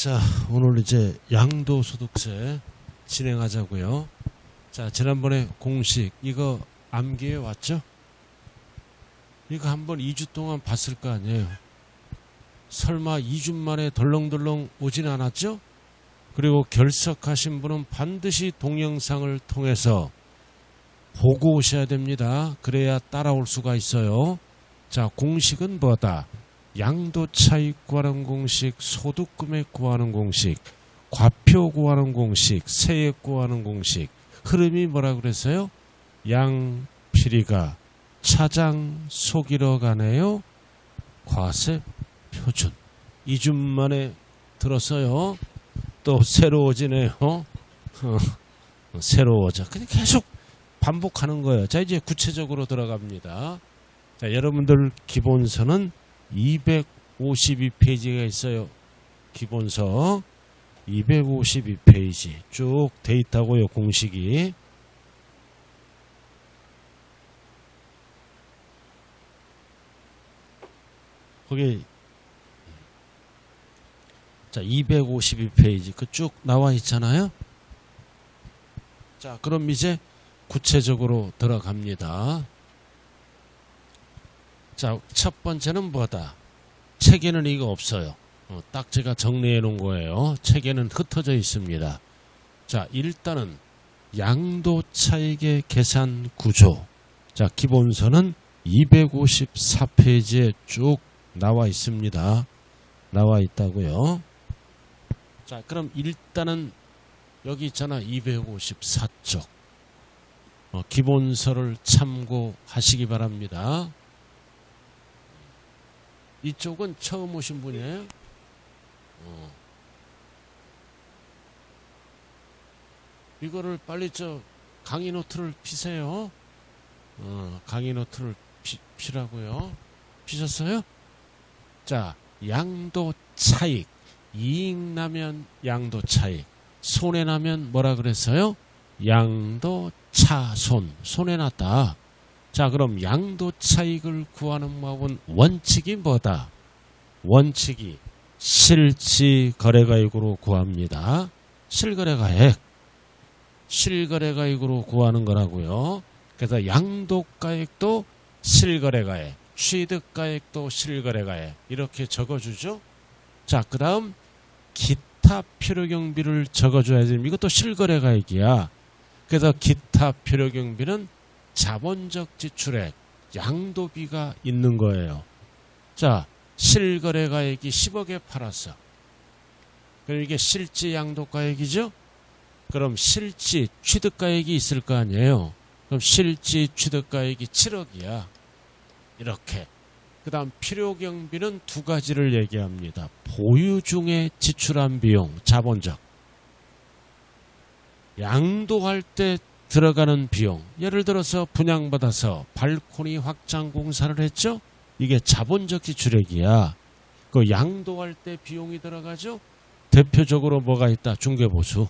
자, 오늘 이제 양도소득세 진행하자고요. 자, 지난번에 공식 이거 암기해 왔죠? 이거 한번 2주 동안 봤을 거 아니에요. 설마 2주 만에 덜렁덜렁 오진 않았죠? 그리고 결석하신 분은 반드시 동영상을 통해서 보고 오셔야 됩니다. 그래야 따라올 수가 있어요. 자, 공식은 뭐다? 양도차익 구하는 공식, 소득금액 구하는 공식, 과표 구하는 공식, 세액 구하는 공식. 흐름이 뭐라 그랬어요? 양필이가 차장 속이러 가네요. 과세 표준. 2주 만에 들었어요. 또 새로워지네요. 새로워져. 그냥 계속 반복하는 거예요. 자, 이제 구체적으로 들어갑니다. 자, 여러분들 기본서는 252페이지가 있어요. 기본서 252페이지 쭉 돼 있다고요. 공식이. 거기 자 252페이지 그 쭉 나와 있잖아요. 자, 그럼 이제 구체적으로 들어갑니다. 자, 첫 번째는 뭐다? 책에는 이거 없어요. 딱 제가 정리해 놓은 거예요. 책에는 흩어져 있습니다. 자, 일단은 양도차익의 계산 구조. 자, 기본서는 254페이지에 쭉 나와 있습니다. 나와 있다고요. 자, 그럼 일단은 여기 있잖아. 254쪽. 기본서를 참고하시기 바랍니다. 이쪽은 처음 오신 분이에요? 이거를 빨리 강의 노트를 피세요. 강의 노트를 피라고요. 피셨어요? 자, 양도 차익. 이익 나면 양도 차익. 손해 나면 뭐라 그랬어요? 양도 차손. 손해 났다. 자, 그럼 양도 차익을 구하는 법은 원칙이 뭐다? 원칙이 실지 거래가액으로 구합니다. 실거래가액. 실거래가액으로 구하는 거라고요. 그래서 양도가액도 실거래가액, 취득가액도 실거래가액 이렇게 적어주죠. 자, 그 다음 기타 필요경비를 적어줘야지. 이것도 실거래가액이야. 그래서 기타 필요경비는 자본적 지출액, 양도비가 있는 거예요. 자, 실거래가액이 10억에 팔았어. 그럼 이게 실지 양도가액이죠? 그럼 실지 취득가액이 있을 거 아니에요. 그럼 실지 취득가액이 7억이야. 이렇게. 그 다음 필요경비는 두 가지를 얘기합니다. 보유 중에 지출한 비용, 자본적. 양도할 때 들어가는 비용. 예를 들어서 분양받아서 발코니 확장 공사를 했죠? 이게 자본적 지출액이야. 그 양도할 때 비용이 들어가죠? 대표적으로 뭐가 있다? 중개보수.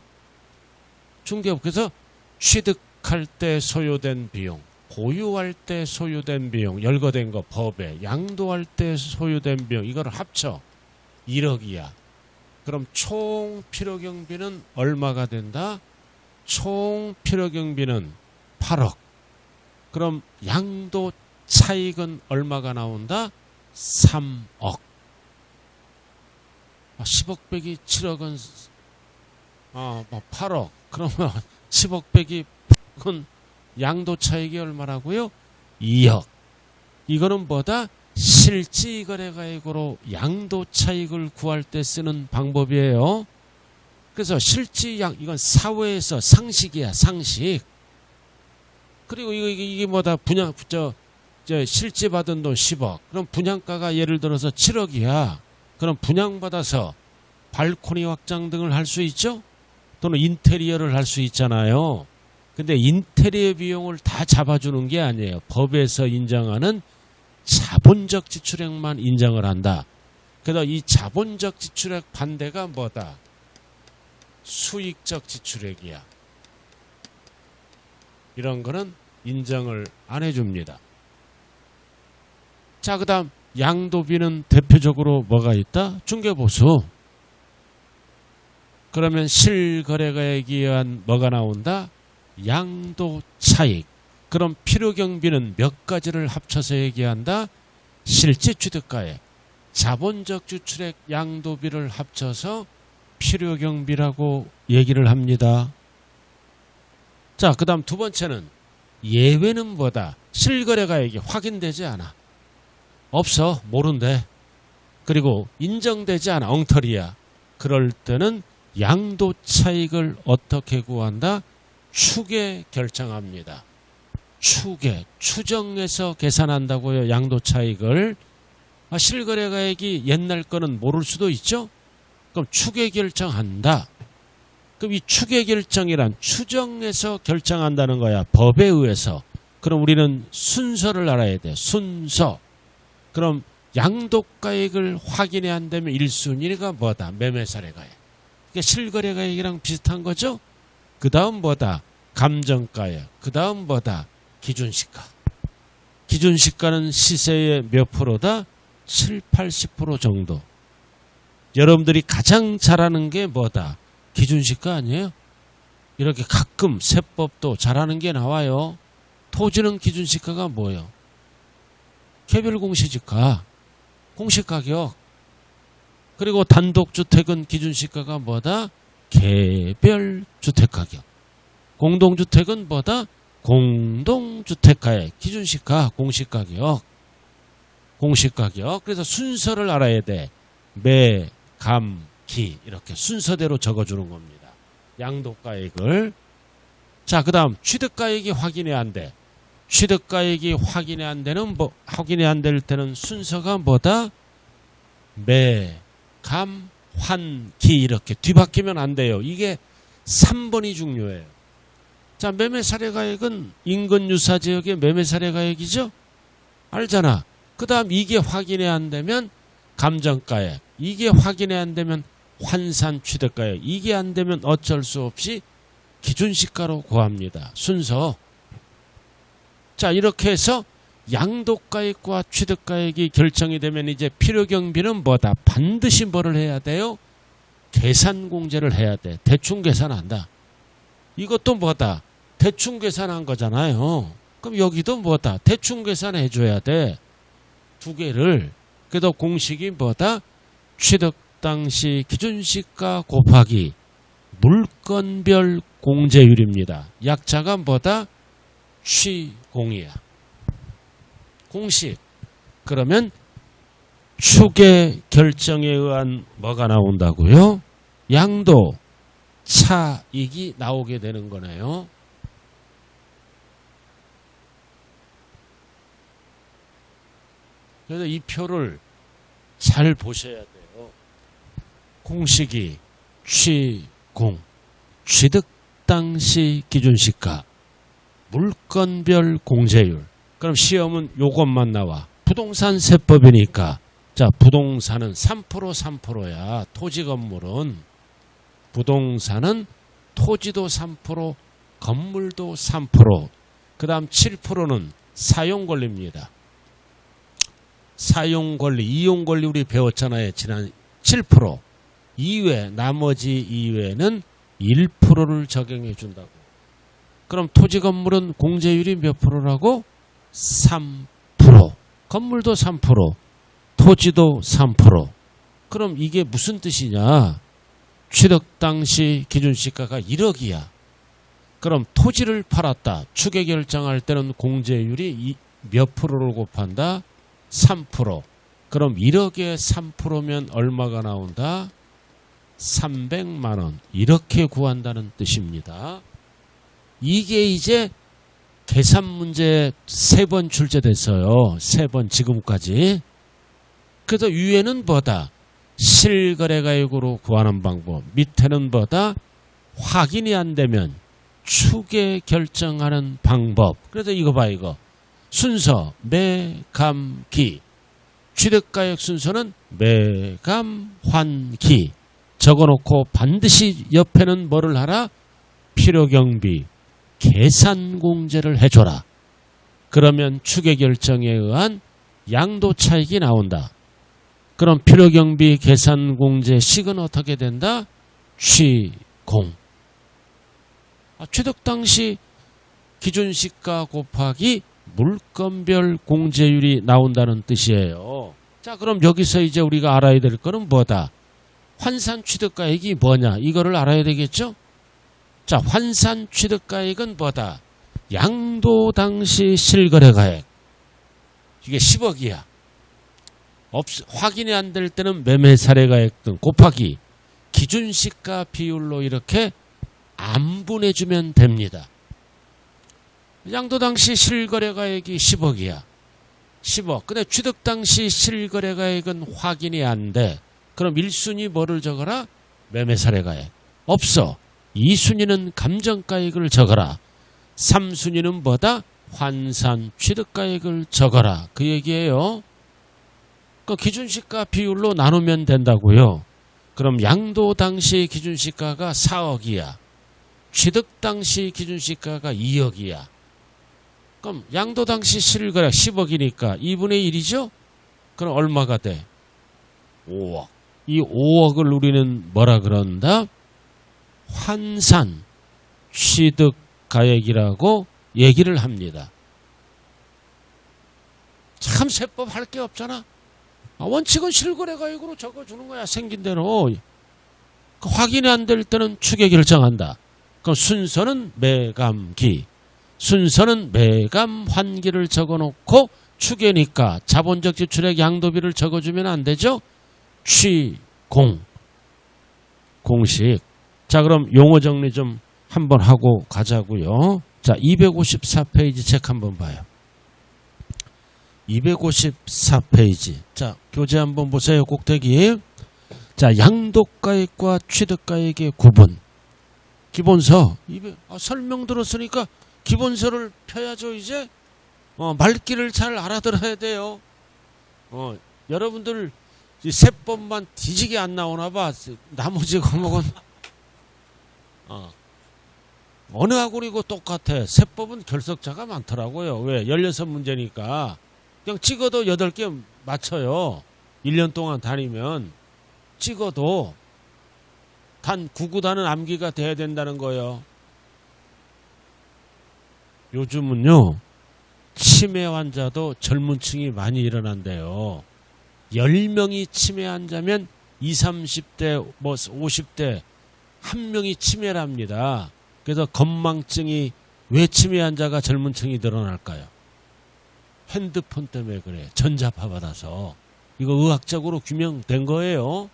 그래서 취득할 때 소요된 비용, 보유할 때 소요된 비용, 열거된 거 법에, 양도할 때 소요된 비용, 이거를 합쳐 1억이야. 그럼 총 필요경비는 얼마가 된다? 총 필요경비는 8억. 그럼 양도 차익은 얼마가 나온다? 3억. 10억 빼기 7억은 8억. 그러면 10억 빼기 8억은 양도 차익이 얼마라고요? 2억. 이거는 뭐다? 실지거래가액으로 양도 차익을 구할 때 쓰는 방법이에요. 그래서 실지양, 이건 사회에서 상식이야, 상식. 그리고 이게 뭐다? 실지 받은 돈 10억. 그럼 분양가가 예를 들어서 7억이야. 그럼 분양받아서 발코니 확장 등을 할 수 있죠? 또는 인테리어를 할 수 있잖아요. 근데 인테리어 비용을 다 잡아주는 게 아니에요. 법에서 인정하는 자본적 지출액만 인정을 한다. 그래서 이 자본적 지출액 반대가 뭐다? 수익적 지출액이야. 이런 거는 인정을 안 해줍니다. 자, 그 다음 양도비는 대표적으로 뭐가 있다? 중개보수. 그러면 실거래가액에 의한 뭐가 나온다? 양도차익. 그럼 필요경비는 몇 가지를 합쳐서 얘기한다? 실제취득가액, 자본적 주출액, 양도비를 합쳐서 필요경비라고 얘기를 합니다. 자, 그 다음 두 번째는 예외는 뭐다? 실거래가액이 확인되지 않아. 없어. 모른대. 그리고 인정되지 않아. 엉터리야. 그럴 때는 양도차익을 어떻게 구한다? 추계 결정합니다. 추계, 추정해서 계산한다고요. 양도차익을. 실거래가액이 옛날 거는 모를 수도 있죠. 그럼 추계 결정한다. 그럼 이 추계 결정이란 추정해서 결정한다는 거야. 법에 의해서. 그럼 우리는 순서를 알아야 돼. 순서. 그럼 양도가액을 확인해야 한다면 1순위가 뭐다? 매매사례가액. 그러니까 실거래가액이랑 비슷한 거죠. 그 다음 뭐다? 감정가액. 그 다음 뭐다? 기준시가. 기준시가는 시세의 몇 프로다? 7, 80% 정도. 여러분들이 가장 잘하는 게 뭐다? 기준시가 아니에요? 이렇게 가끔 세법도 잘하는 게 나와요. 토지는 기준시가가 뭐예요? 개별공시지가, 공시가격. 그리고 단독주택은 기준시가가 뭐다? 개별주택가격. 공동주택은 뭐다? 공동주택가액. 기준시가, 공시가격. 공시가격. 그래서 순서를 알아야 돼. 매, 감, 기. 이렇게 순서대로 적어주는 겁니다. 양도가액을. 자, 그 다음 취득가액이 확인이 안 돼. 취득가액이 확인이 안 되는 확인이 안 될 때는 순서가 뭐다? 매, 감, 환, 기. 이렇게 뒤바뀌면 안 돼요. 이게 3번이 중요해요. 자, 매매사례가액은 인근유사지역의 매매사례가액이죠? 알잖아. 그 다음 이게 확인이 안 되면 감정가액. 이게 확인이 안 되면 환산취득가액. 이게 안 되면 어쩔 수 없이 기준시가로 구합니다. 순서. 자, 이렇게 해서 양도가액과 취득가액이 결정이 되면 이제 필요경비는 뭐다? 반드시 뭐를 해야 돼요? 계산공제를 해야 돼. 대충 계산한다. 이것도 뭐다? 대충 계산한 거잖아요. 그럼 여기도 뭐다? 대충 계산해 줘야 돼. 두 개를. 그래도 공식이 뭐다? 취득 당시 기준시가 곱하기 물건별 공제율입니다. 약자가 뭐다? 취공이야. 공식. 그러면 추계 결정에 의한 뭐가 나온다고요? 양도 차익이 나오게 되는 거네요. 그래서 이 표를 잘 보셔야 돼요. 공식이 취공, 취득 당시 기준시가, 물건별 공제율. 그럼 시험은 요것만 나와. 부동산 세법이니까. 자, 부동산은 3%, 3%야. 토지 건물은. 부동산은 토지도 3%, 건물도 3%. 그 다음 7%는 사용권리입니다. 사용권리, 이용권리 우리 배웠잖아요. 지난 7%. 이외, 나머지 이외는 1%를 적용해 준다고. 그럼 토지 건물은 공제율이 몇 프로라고? 3%. 건물도 3%, 토지도 3%. 그럼 이게 무슨 뜻이냐? 취득 당시 기준시가가 1억이야. 그럼 토지를 팔았다. 추계 결정할 때는 공제율이 몇 프로를 곱한다? 3%. 그럼 1억에 3%면 얼마가 나온다? 300만 원. 이렇게 구한다는 뜻입니다. 이게 이제 계산 문제 3번 출제됐어요. 3번 지금까지. 그래서 위에는 뭐다? 실거래가액으로 구하는 방법. 밑에는 뭐다? 확인이 안 되면 추계 결정하는 방법. 그래서 이거 봐, 이거. 순서 매, 감, 기. 취득가액 순서는 매, 감, 환, 기. 적어놓고 반드시 옆에는 뭐를 하라? 필요경비, 계산공제를 해줘라. 그러면 추계결정에 의한 양도차익이 나온다. 그럼 필요경비 계산공제 식은 어떻게 된다? 취공. 취득 당시 기준시가 곱하기 물건별 공제율이 나온다는 뜻이에요. 자, 그럼 여기서 이제 우리가 알아야 될 거는 뭐다? 환산 취득가액이 뭐냐? 이거를 알아야 되겠죠? 자, 환산 취득가액은 뭐다? 양도 당시 실거래가액. 이게 10억이야. 확인이 안 될 때는 매매사례가액 등 곱하기 기준시가 비율로 이렇게 안분해주면 됩니다. 양도 당시 실거래가액이 10억이야. 10억. 근데 취득 당시 실거래가액은 확인이 안 돼. 그럼 1순위 뭐를 적어라? 매매사례가액. 없어. 2순위는 감정가액을 적어라. 3순위는 뭐다? 환산 취득가액을 적어라. 그 얘기예요. 그 기준시가 비율로 나누면 된다고요. 그럼 양도 당시 기준시가가 4억이야. 취득 당시 기준시가가 2억이야. 그럼 양도 당시 실거래 10억이니까 2분의 1이죠? 그럼 얼마가 돼? 5억. 이 5억을 우리는 뭐라 그런다? 환산 취득가액이라고 얘기를 합니다. 참 세법 할 게 없잖아. 원칙은 실거래가액으로 적어주는 거야. 생긴 대로. 확인이 안 될 때는 추계 결정한다. 그럼 순서는 매감기. 순서는 매감 환기를 적어놓고 추계니까 자본적 지출액 양도비를 적어주면 안 되죠? 취공. 공식. 자, 그럼 용어 정리 좀 한번 하고 가자고요. 자, 254페이지 책 한번 봐요. 254페이지. 자, 교재 한번 보세요. 꼭대기. 자, 양도가액과 취득가액의 구분. 기본서. 설명 들었으니까 기본서를 펴야죠, 이제. 말귀를 잘 알아들어야 돼요. 여러분들 세법만 뒤지게 안 나오나 봐. 나머지 과목은 어느 학원이고 똑같아. 세법은 결석자가 많더라고요. 왜? 16문제니까. 그냥 찍어도 8개 맞춰요. 1년 동안 다니면. 찍어도 단 9구단은 암기가 돼야 된다는 거예요. 요즘은요, 치매 환자도 젊은 층이 많이 일어난대요. 10명이 치매 환자면 20, 30대, 50대 1명이 치매랍니다. 그래서 건망증이 왜 치매 환자가 젊은 층이 늘어날까요? 핸드폰 때문에 그래. 전자파 받아서. 이거 의학적으로 규명된 거예요.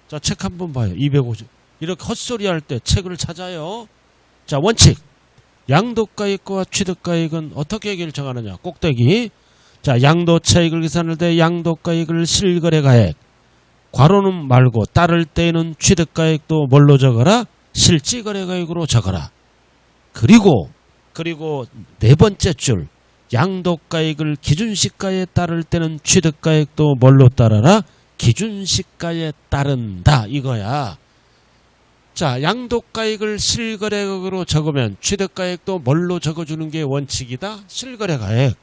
자, 책 한번 봐요. 250. 이렇게 헛소리 할 때 책을 찾아요. 자, 원칙. 양도가액과 취득가액은 어떻게 결정하느냐. 꼭대기. 자, 양도 차익을 계산할 때 양도가액을 실거래가액. 괄호는 말고 따를 때에는 취득가액도 뭘로 적어라? 실지거래가액으로 적어라. 그리고 네 번째 줄. 양도가액을 기준시가에 따를 때는 취득가액도 뭘로 따르라? 기준시가에 따른다. 이거야. 자, 양도가액을 실거래가액으로 적으면 취득가액도 뭘로 적어주는 게 원칙이다? 실거래가액.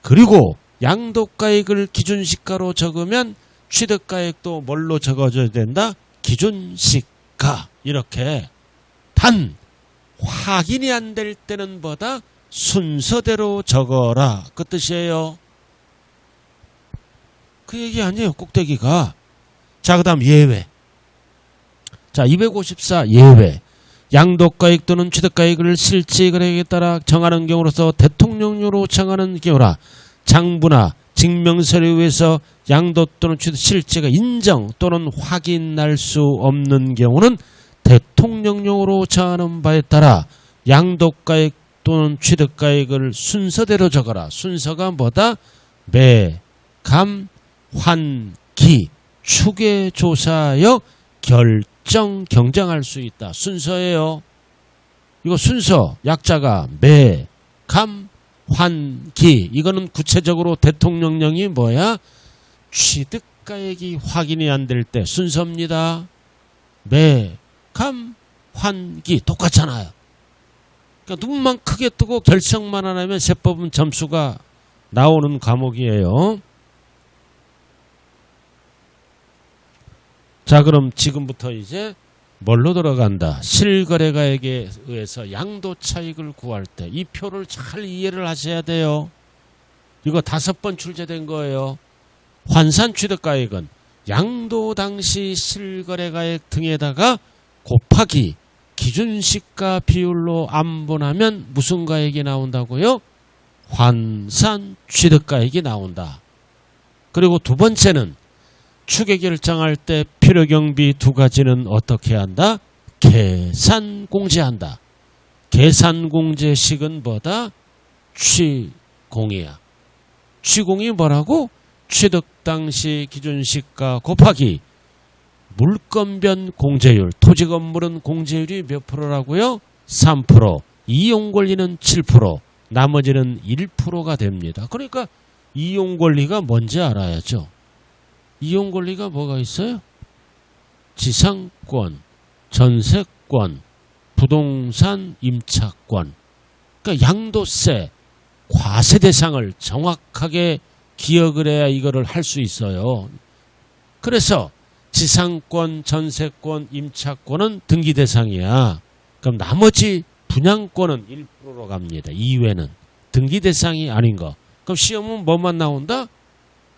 그리고 양도가액을 기준시가로 적으면 취득가액도 뭘로 적어줘야 된다? 기준시가. 이렇게. 단 확인이 안 될 때는 뭐다? 순서대로 적어라. 그 뜻이에요. 그 얘기 아니에요. 꼭대기가. 자, 그 다음 예외. 자, 254 예외. 양도가액 또는 취득가액을 실지거래액에 따라 정하는 경우로서 대통령령으로 정하는 경우라 장부나 증명서류에서 양도 또는 취득 실지가 인정 또는 확인할 수 없는 경우는 대통령령으로 정하는 바에 따라 양도가액 또는 취득가액을 순서대로 적어라. 순서가 뭐다? 매, 감, 환, 기, 추계 조사하여 결정, 경정할 수 있다. 순서예요. 이거 순서, 약자가 매, 감, 환, 기. 이거는 구체적으로 대통령령이 뭐야? 취득가액이 확인이 안 될 때 순서입니다. 매, 감, 환, 기. 똑같잖아요. 그러니까 눈만 크게 뜨고 결정만 안 하면 세법은 점수가 나오는 과목이에요. 자, 그럼 지금부터 이제 뭘로 들어간다? 실거래가액에 의해서 양도 차익을 구할 때 이 표를 잘 이해를 하셔야 돼요. 이거 5번 출제된 거예요. 환산 취득가액은 양도 당시 실거래가액 등에다가 곱하기 기준시가 비율로 안분하면 무슨 가액이 나온다고요? 환산 취득가액이 나온다. 그리고 두 번째는 추계 결정할 때 필요경비 두 가지는 어떻게 한다? 계산 공제한다. 계산 공제식은 뭐다? 취공이야. 취공이 뭐라고? 취득 당시 기준시가 곱하기 물건변 공제율. 토지 건물은 공제율이 몇 프로라고요? 3%. 이용 권리는 7%. 나머지는 1%가 됩니다. 그러니까 이용 권리가 뭔지 알아야죠. 이용 권리가 뭐가 있어요? 지상권, 전세권, 부동산 임차권. 그러니까 양도세, 과세 대상을 정확하게 기억을 해야 이거를 할 수 있어요. 그래서 지상권, 전세권, 임차권은 등기 대상이야. 그럼 나머지 분양권은 1%로 갑니다. 이외는 등기 대상이 아닌 거. 그럼 시험은 뭐만 나온다?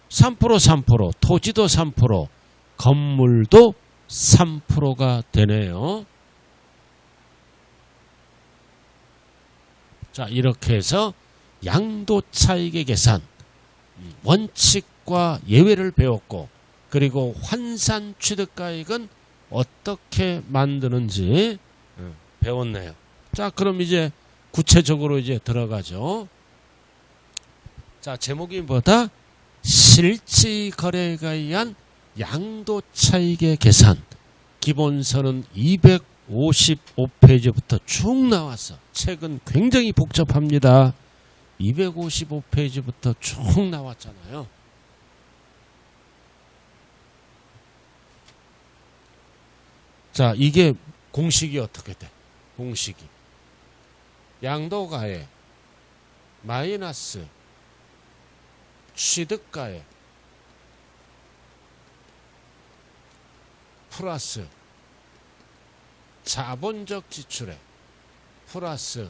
3%, 3%, 토지도 3%, 건물도 3%가 되네요. 자, 이렇게 해서 양도 차익의 계산, 원칙과 예외를 배웠고, 그리고 환산 취득가액은 어떻게 만드는지 배웠네요. 자, 그럼 이제 구체적으로 이제 들어가죠. 자, 제목이 뭐다? 실지 거래가 의한 양도 차익의 계산. 기본서는 255페이지부터 쭉 나왔어. 책은 굉장히 복잡합니다. 255페이지부터 쭉 나왔잖아요. 자, 이게 공식이 어떻게 돼? 공식이 양도가액 마이너스 취득가액 플러스 자본적 지출액 플러스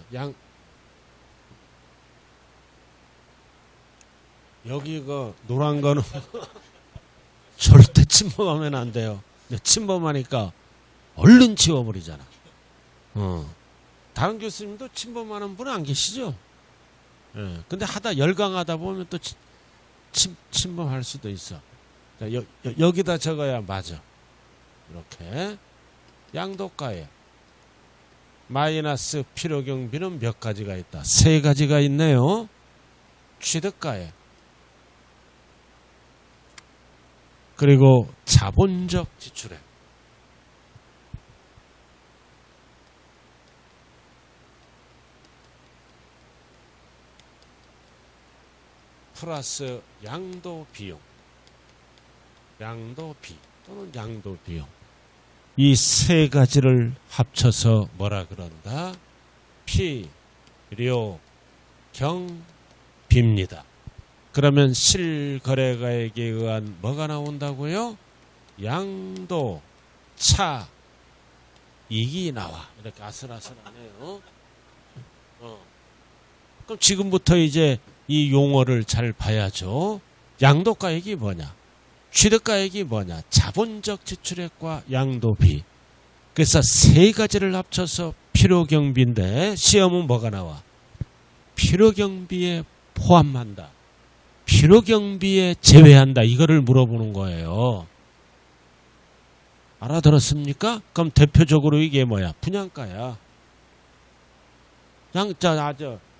여기 그 노란 거는 절대 침범하면 안 돼요. 침범하니까 얼른 지워버리잖아. 다른 교수님도 침범하는 분 안 계시죠? 근데 열강하다 보면 또 침범할 수도 있어. 여기다 적어야 맞아. 이렇게 양도가액 마이너스 필요경비는 몇 가지가 있다? 3가지가 있네요. 취득가액 그리고 자본적 지출액 플러스 양도비용 양도비 또는 양도비용 이 3가지를 합쳐서 뭐라 그런다? 필요경비입니다. 그러면 실거래가액에 의한 뭐가 나온다고요? 양도 차익이 나와. 이렇게 아슬아슬하네요. 그럼 지금부터 이제 이 용어를 잘 봐야죠. 양도가액이 뭐냐? 취득가액이 뭐냐? 자본적 지출액과 양도비. 그래서 3가지를 합쳐서 필요경비인데 시험은 뭐가 나와? 필요경비에 포함한다. 필요경비에 제외한다. 이거를 물어보는 거예요. 알아들었습니까? 그럼 대표적으로 이게 뭐야? 분양가야.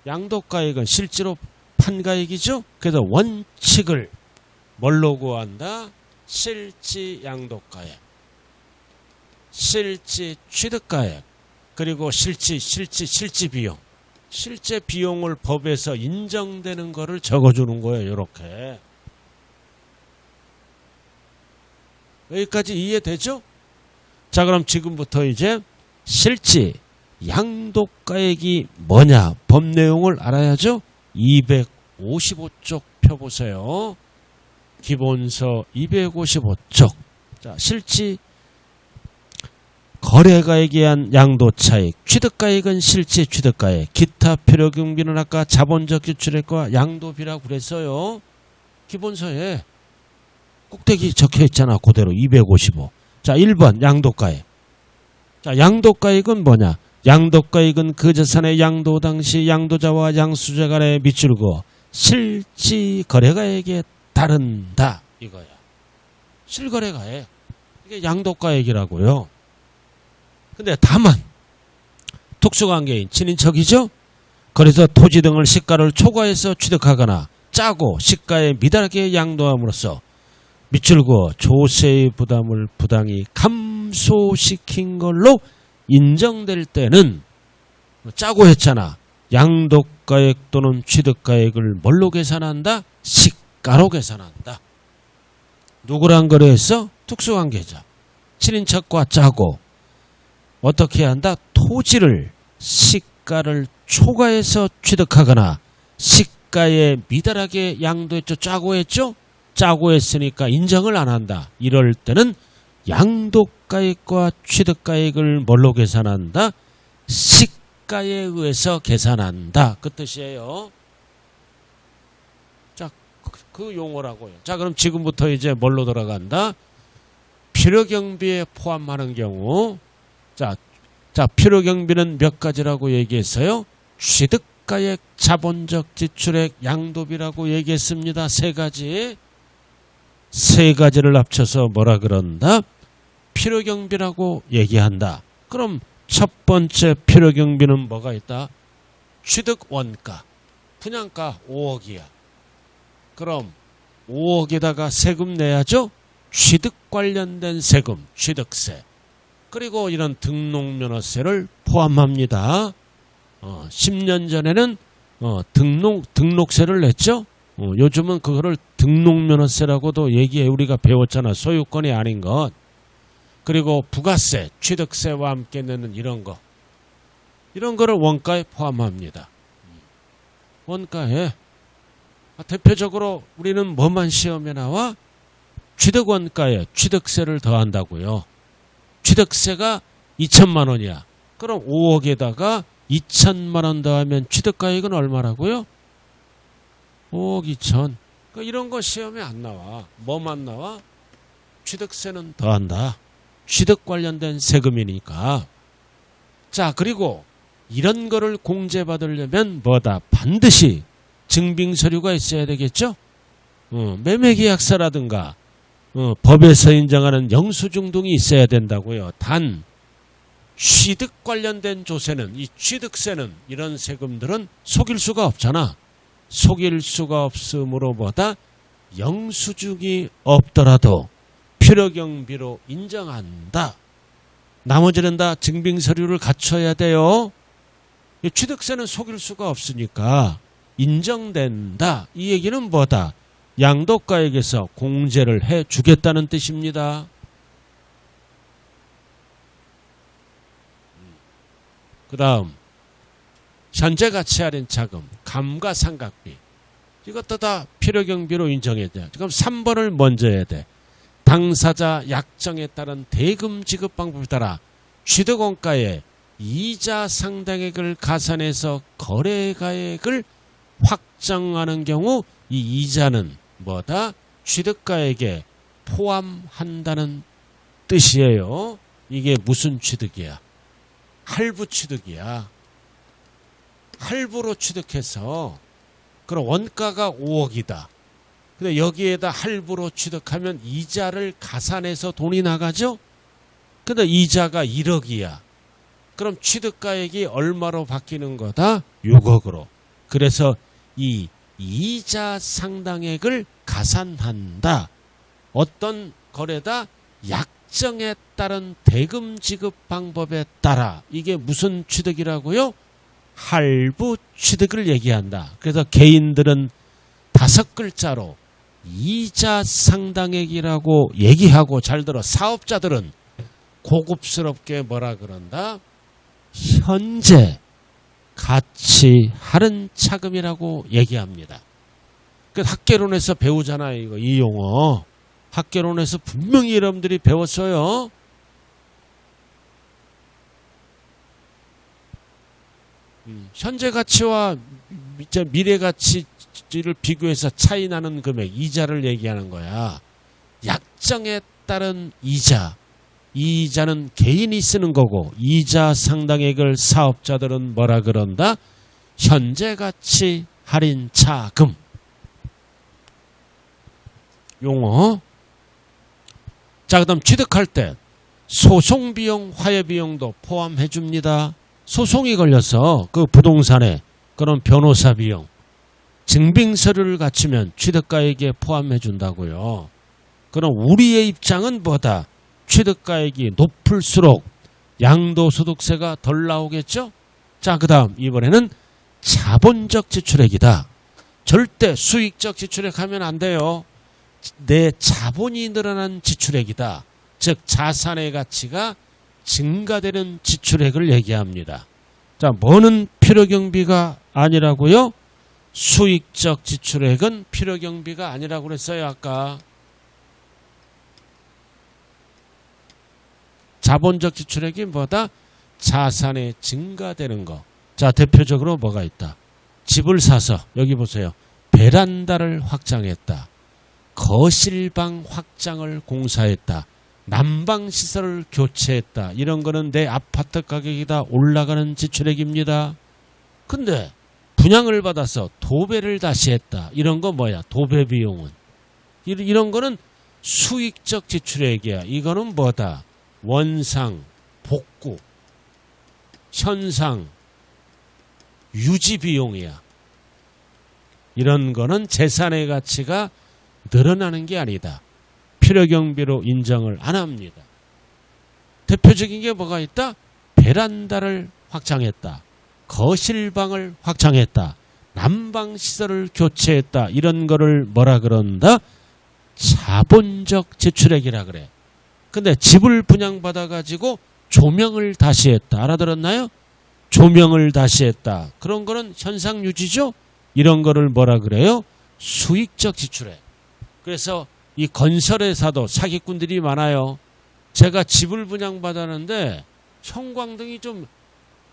양도가액은 실제로 판가액이죠? 그래서 원칙을 뭘로 구한다? 실지 양도가액, 실지 취득가액, 그리고 실지 비용. 실제 비용을 법에서 인정되는 거를 적어주는 거예요. 이렇게. 여기까지 이해되죠? 자, 그럼 지금부터 이제 실지 양도가액이 뭐냐? 법 내용을 알아야죠? 255쪽 펴보세요. 기본서 255쪽. 자, 실지 거래가액에 의한 양도차익, 취득가액은 실제 취득가액, 기타 필요경비는 아까 자본적 지출액과 양도비라고 그랬어요. 기본서에 꼭대기 적혀있잖아. 그대로 255. 자, 1번 양도가액. 자, 양도가액은 뭐냐? 양도가액은 그 재산의 양도 당시 양도자와 양수자 간의 미출고 실지 거래가액에 따른다. 이거야. 실거래가액. 이게 양도가액이라고요. 근데 다만 특수관계인 친인척이죠. 그래서 토지 등을 시가를 초과해서 취득하거나 짜고 시가에 미달하게 양도함으로써 미출고 조세의 부담을 부당히 감소시킨 걸로 인정될 때는 짜고 했잖아. 양도가액 또는 취득가액을 뭘로 계산한다? 시가로 계산한다. 누구랑 거래했어? 특수관계자. 친인척과 짜고 어떻게 한다? 토지를 시가를 초과해서 취득하거나 시가에 미달하게 양도했죠. 짜고 했죠. 짜고 했으니까 인정을 안 한다. 이럴 때는 양도가액과 취득가액을 뭘로 계산한다? 시가에 의해서 계산한다. 그 뜻이에요. 자, 그 용어라고요. 자, 그럼 지금부터 이제 뭘로 들어간다? 필요경비에 포함하는 경우. 자, 필요경비는 몇 가지라고 얘기했어요? 취득가액, 자본적 지출액, 양도비라고 얘기했습니다. 세 가지. 세 가지를 합쳐서 뭐라 그런다? 필요경비라고 얘기한다. 그럼 첫 번째 필요경비는 뭐가 있다? 취득원가, 분양가 5억이야. 그럼 5억에다가 세금 내야죠? 취득 관련된 세금, 취득세. 그리고 이런 등록면허세를 포함합니다. 10년 전에는 등록세를 냈죠? 요즘은 그거를 등록면허세라고도 얘기해. 우리가 배웠잖아. 소유권이 아닌 것. 그리고 부가세, 취득세와 함께 내는 이런 거. 이런 거를 원가에 포함합니다. 원가에. 대표적으로 우리는 뭐만 시험에 나와? 취득원가에 취득세를 더한다고요. 취득세가 2천만 원이야. 그럼 5억에다가 2천만 원 더하면 취득가액은 얼마라고요? 5억 2천. 그러니까 이런 거 시험에 안 나와. 뭐만 나와? 취득세는 더한다. 취득 관련된 세금이니까. 자, 그리고 이런 거를 공제받으려면 뭐다? 반드시 증빙서류가 있어야 되겠죠? 매매계약서라든가 법에서 인정하는 영수증 등이 있어야 된다고요. 단 취득 관련된 조세는, 이 취득세는, 이런 세금들은 속일 수가 없잖아. 속일 수가 없으므로 뭐다? 영수증이 없더라도 필요경비로 인정한다. 나머지는 다 증빙서류를 갖춰야 돼요. 취득세는 속일 수가 없으니까 인정된다. 이 얘기는 뭐다? 양도가액에서 공제를 해주겠다는 뜻입니다. 그 다음 현재 가치 할인 차금, 감가상각비. 이것도 다 필요경비로 인정해야 돼. 그럼 3번을 먼저 해야 돼. 당사자 약정에 따른 대금 지급 방법에 따라 취득원가에 이자 상당액을 가산해서 거래가액을 확정하는 경우 이 이자는 뭐다? 취득가액에 포함한다는 뜻이에요. 이게 무슨 취득이야? 할부 취득이야. 할부로 취득해서 그럼 원가가 5억이다. 근데 여기에다 할부로 취득하면 이자를 가산해서 돈이 나가죠? 근데 이자가 1억이야. 그럼 취득가액이 얼마로 바뀌는 거다? 6억으로. 그래서 이 이자 상당액을 가산한다. 어떤 거래다? 약정에 따른 대금 지급 방법에 따라. 이게 무슨 취득이라고요? 할부 취득을 얘기한다. 그래서 개인들은 5글자로 이자 상당액이라고 얘기하고, 잘 들어, 사업자들은 고급스럽게 뭐라 그런다? 현재 가치 할인 차금이라고 얘기합니다. 그 학개론에서 배우잖아요. 이거 이 용어. 학개론에서 분명히 여러분들이 배웠어요. 현재 가치와 미래 가치를 비교해서 차이 나는 금액, 이자를 얘기하는 거야. 약정에 따른 이자. 이 이자는 개인이 쓰는 거고, 이자 상당액을 사업자들은 뭐라 그런다? 현재 가치 할인 차금. 용어. 자, 그 다음 취득할 때 소송비용, 화해비용도 포함해 줍니다. 소송이 걸려서 그 부동산에 그런 변호사 비용, 증빙서류를 갖추면 취득가액에 포함해 준다고요. 그럼 우리의 입장은 뭐다? 취득가액이 높을수록 양도소득세가 덜 나오겠죠? 자, 그 다음 이번에는 자본적 지출액이다. 절대 수익적 지출액 하면 안 돼요. 내 자본이 늘어난 지출액이다. 즉 자산의 가치가 증가되는 지출액을 얘기합니다. 자, 뭐는 필요경비가 아니라고요? 수익적 지출액은 필요경비가 아니라고 그랬어요. 아까 자본적 지출액이 뭐다? 자산의 증가되는 거. 자, 대표적으로 뭐가 있다? 집을 사서 여기 보세요. 베란다를 확장했다. 거실방 확장을 공사했다. 난방시설을 교체했다. 이런 거는 내 아파트 가격이 다 올라가는 지출액입니다. 근데 분양을 받아서 도배를 다시 했다. 이런 거 뭐야? 도배 비용은. 이런 거는 수익적 지출액이야. 이거는 뭐다? 원상, 복구, 현상, 유지 비용이야. 이런 거는 재산의 가치가 늘어나는 게 아니다. 필요경비로 인정을 안 합니다. 대표적인 게 뭐가 있다? 베란다를 확장했다. 거실방을 확장했다. 난방시설을 교체했다. 이런 거를 뭐라 그런다? 자본적 지출액이라 그래. 근데 집을 분양받아가지고 조명을 다시 했다. 알아들었나요? 조명을 다시 했다. 그런 거는 현상유지죠? 이런 거를 뭐라 그래요? 수익적 지출액. 그래서 이 건설회사도 사기꾼들이 많아요. 제가 집을 분양받았는데 형광등이 좀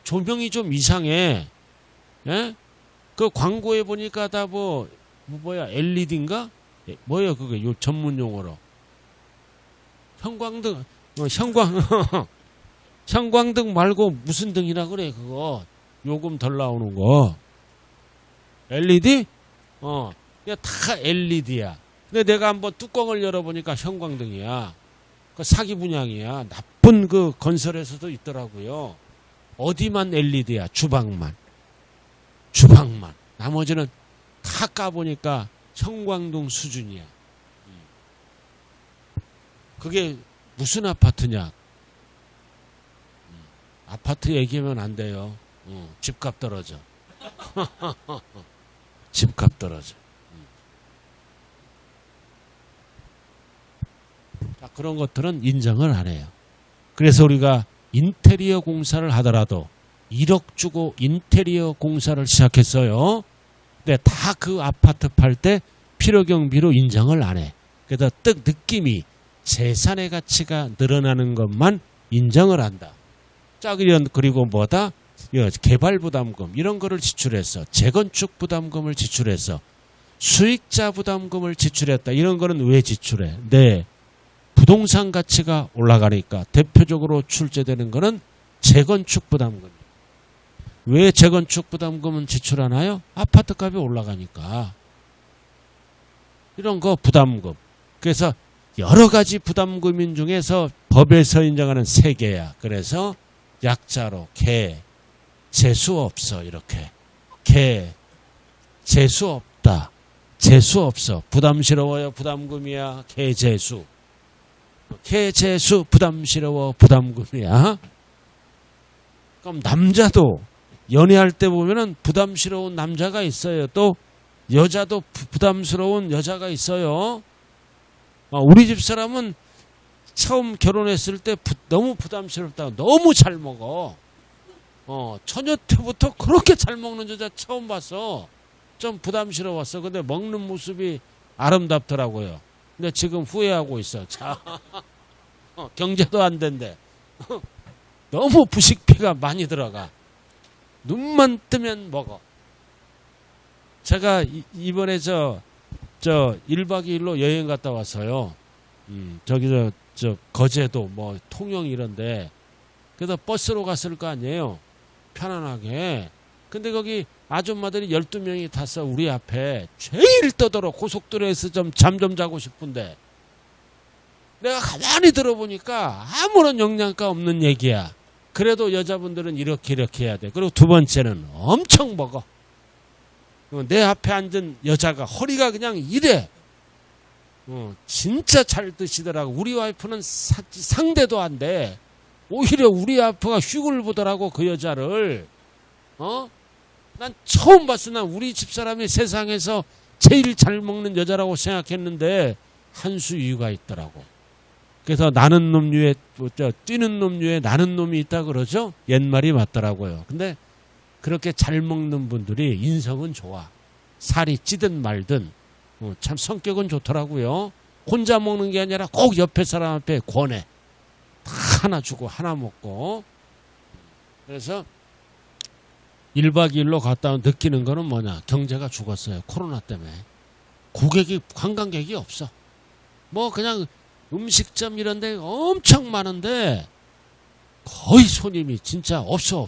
조명이 좀 이상해. 예? 그 광고에 보니까 다 뭐야 LED인가? 뭐야 그게 요 전문 용어로. 형광등 형광등 말고 무슨 등이라 그래 그거. 요금 덜 나오는 거. LED? 그냥 다 LED야. 근데 내가 한번 뚜껑을 열어보니까 형광등이야. 그 사기 분양이야. 나쁜 그 건설에서도 있더라고요. 어디만 LED야. 주방만. 나머지는 다 까보니까 형광등 수준이야. 그게 무슨 아파트냐. 아파트 얘기하면 안 돼요. 집값 떨어져. 집값 떨어져. 그런 것들은 인정을 안 해요. 그래서 우리가 인테리어 공사를 하더라도 1억 주고 인테리어 공사를 시작했어요. 근데 다 그 아파트 팔 때 필요경비로 인정을 안 해. 그래서 딱 느낌이 재산의 가치가 늘어나는 것만 인정을 한다. 자, 그리고 뭐다? 개발부담금 이런 거를 지출했어. 재건축 부담금을 지출했어. 수익자 부담금을 지출했다. 이런 거는 왜 지출해? 네. 부동산 가치가 올라가니까 대표적으로 출제되는 거는 재건축 부담금. 왜 재건축 부담금은 지출하나요? 아파트 값이 올라가니까. 이런 거 부담금. 그래서 여러 가지 부담금인 중에서 법에서 인정하는 3개야. 그래서 약자로 개, 재수 없어 이렇게. 개, 재수 없다. 재수 없어. 부담스러워요. 부담금이야. 개, 재수. 개재수 부담스러워 부담금이야. 그럼 남자도 연애할 때 보면은 부담스러운 남자가 있어요. 또 여자도 부담스러운 여자가 있어요. 우리 집 사람은 처음 결혼했을 때 너무 부담스럽다고 너무 잘 먹어. 처녀 때부터 그렇게 잘 먹는 여자 처음 봤어. 좀 부담스러웠어. 근데 먹는 모습이 아름답더라고요. 근데 지금 후회하고 있어. 자, 경제도 안 된대. 너무 부식비가 많이 들어가. 눈만 뜨면 먹어. 제가 이번에 저 1박 2일로 여행 갔다 왔어요. 저기 저 거제도 뭐 통영 이런데. 그래서 버스로 갔을 거 아니에요. 편안하게. 근데 거기 아줌마들이 12명이 탔어. 우리 앞에. 제일 떠들어. 고속도로에서 좀 잠 좀 자고 싶은데. 내가 가만히 들어보니까 아무런 영양가 없는 얘기야. 그래도 여자분들은 이렇게 해야 돼. 그리고 두 번째는 엄청 먹어. 내 앞에 앉은 여자가 허리가 그냥 이래. 진짜 잘 드시더라고. 우리 와이프는 상대도 안 돼. 오히려 우리 와이프가 흉을 보더라고, 그 여자를. 난 처음 봤어. 난 우리 집사람이 세상에서 제일 잘 먹는 여자라고 생각했는데 한 수 이유가 있더라고. 그래서 나는 놈류에 뛰는 놈류에 나는 놈이 있다 그러죠. 옛말이 맞더라고요. 근데 그렇게 잘 먹는 분들이 인성은 좋아. 살이 찌든 말든 참 성격은 좋더라고요. 혼자 먹는 게 아니라 꼭 옆에 사람 앞에 권해. 하나 주고 하나 먹고. 그래서 1박 2일로 갔다 온 느끼는 거는 뭐냐. 경제가 죽었어요. 코로나 때문에. 관광객이 없어. 뭐 그냥 음식점 이런 데 엄청 많은데 거의 손님이 진짜 없어.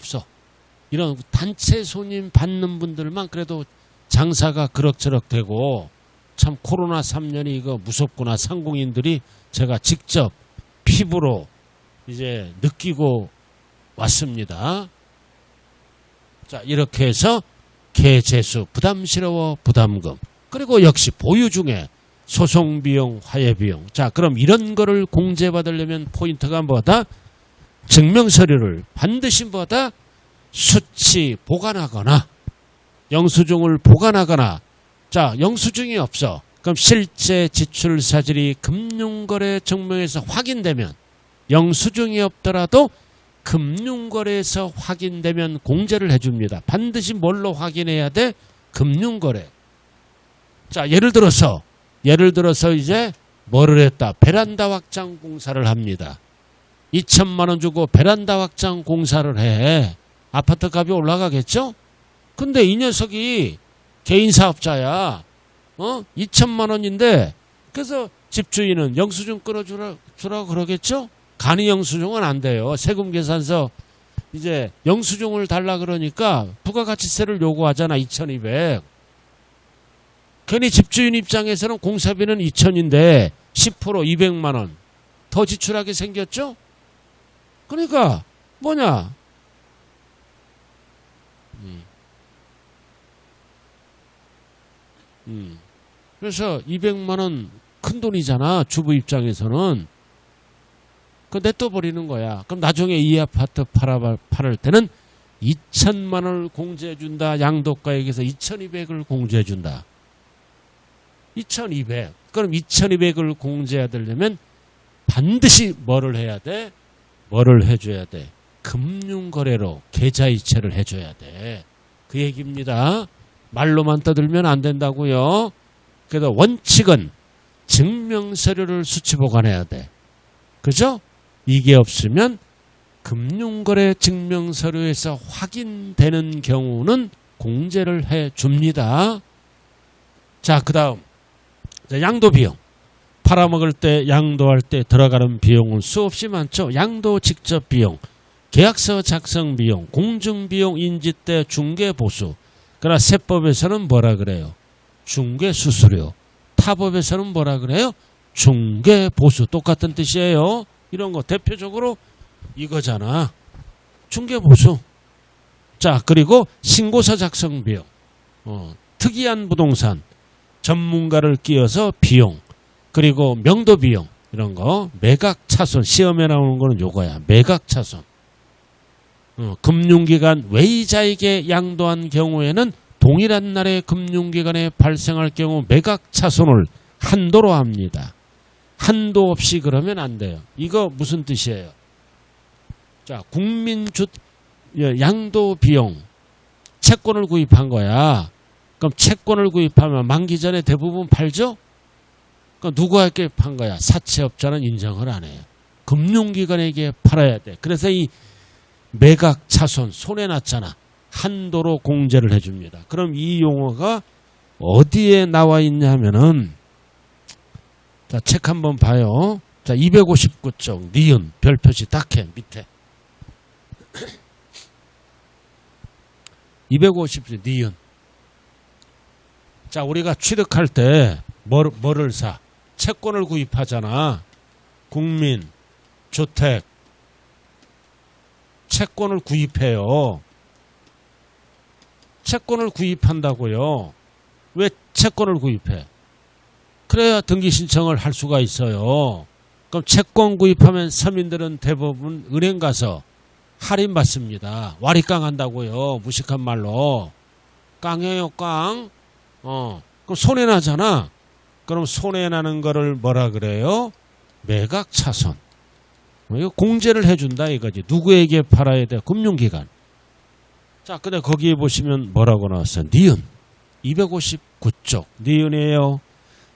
이런 단체 손님 받는 분들만 그래도 장사가 그럭저럭 되고 참 코로나 3년이 이거 무섭구나. 상공인들이 제가 직접 피부로 이제 느끼고 왔습니다. 자, 이렇게 해서 개재수, 부담스러워, 부담금. 그리고 역시 보유 중에 소송비용, 화해비용. 자, 그럼 이런 거를 공제받으려면 포인트가 뭐다? 증명서류를 반드시 뭐다? 수치 보관하거나 영수증을 보관하거나. 자, 영수증이 없어. 그럼 실제 지출 사실이 금융거래 증명에서 확인되면, 영수증이 없더라도 금융거래에서 확인되면 공제를 해줍니다. 반드시 뭘로 확인해야 돼? 금융거래. 자, 예를 들어서 이제 뭐를 했다? 베란다 확장 공사를 합니다. 2천만 원 주고 베란다 확장 공사를 해. 아파트 값이 올라가겠죠? 근데 이 녀석이 개인 사업자야. 2천만 원인데 그래서 집주인은 영수증 끊어주라고 그러겠죠? 간이 영수증은 안 돼요. 세금계산서 이제 영수증을 달라 그러니까 부가가치세를 요구하잖아. 2,200. 괜히 집주인 입장에서는 공사비는 2,000인데 10% 200만 원 더 지출하게 생겼죠? 그러니까 뭐냐? 그래서 200만 원 큰 돈이잖아. 주부 입장에서는. 그 냅둬버리는 거야. 그럼 나중에 이 아파트 팔을 때는 2천만 원을 공제해준다. 양도가액에서 2,200을 공제해준다. 2,200. 그럼 2,200을 공제해야 되려면 반드시 뭐를 해야 돼? 뭐를 해줘야 돼? 금융거래로 계좌이체를 해줘야 돼. 그 얘기입니다. 말로만 떠들면 안 된다고요. 그래서 원칙은 증명서류를 수치 보관해야 돼. 그죠? 이게 없으면 금융거래 증명서류에서 확인되는 경우는 공제를 해줍니다. 자, 그 다음 양도비용. 팔아먹을 때 양도할 때 들어가는 비용은 수없이 많죠. 양도 직접 비용, 계약서 작성 비용, 공증비용, 인지대, 중개보수. 그러나 세법에서는 뭐라 그래요? 중개수수료. 타법에서는 뭐라 그래요? 중개보수. 똑같은 뜻이에요. 이런 거 대표적으로 이거잖아. 중개보수. 자, 그리고 신고서 작성 비용. 특이한 부동산. 전문가를 끼워서 비용. 그리고 명도 비용. 이런 거. 매각차손. 시험에 나오는 거는 요거야. 매각차손. 금융기관 외이자에게 양도한 경우에는 동일한 날에 금융기관에 발생할 경우 매각차손을 한도로 합니다. 한도 없이 그러면 안 돼요. 이거 무슨 뜻이에요? 자, 양도 비용. 채권을 구입한 거야. 그럼 채권을 구입하면 만기 전에 대부분 팔죠? 그럼 누구에게 판 거야? 사채업자는 인정을 안 해요. 금융기관에게 팔아야 돼. 그래서 이 매각 차손 손해났잖아. 한도로 공제를 해줍니다. 그럼 이 용어가 어디에 나와 있냐면은 자, 책 한번 봐요. 자, 259쪽 니은 별표시 딱해 밑에 250쪽 니은. 자, 우리가 취득할 때 뭐를 사? 채권을 구입하잖아. 국민, 주택, 채권을 구입해요. 채권을 구입한다고요. 왜 채권을 구입해? 그래야 등기 신청을 할 수가 있어요. 그럼 채권 구입하면 서민들은 대부분 은행 가서 할인 받습니다. 와리깡 한다고요. 무식한 말로. 깡해요, 깡. 그럼 손해나잖아. 그럼 손해나는 거를 뭐라 그래요? 매각차손. 이거 공제를 해준다 이거지. 누구에게 팔아야 돼? 금융기관. 자, 근데 거기에 보시면 뭐라고 나왔어? 니은. 259쪽. 니은이에요.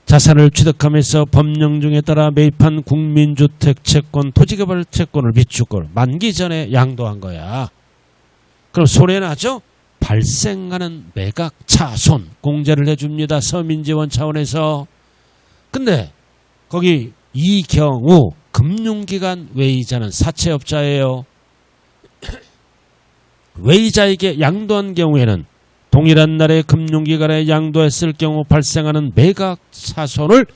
자산을 취득하면서 법령중에 따라 매입한 국민주택 채권, 토지개발 채권을 비축을 만기 전에 양도한 거야. 그럼 손해나죠? 발생하는 매각차손 공제를 해줍니다. 서민지원 차원에서. 근데 거기 이 경우 금융기관 외이자는 사채업자예요. 외이자에게 양도한 경우에는 동일한 날에 금융기관에 양도했을 경우 발생하는 매각차손을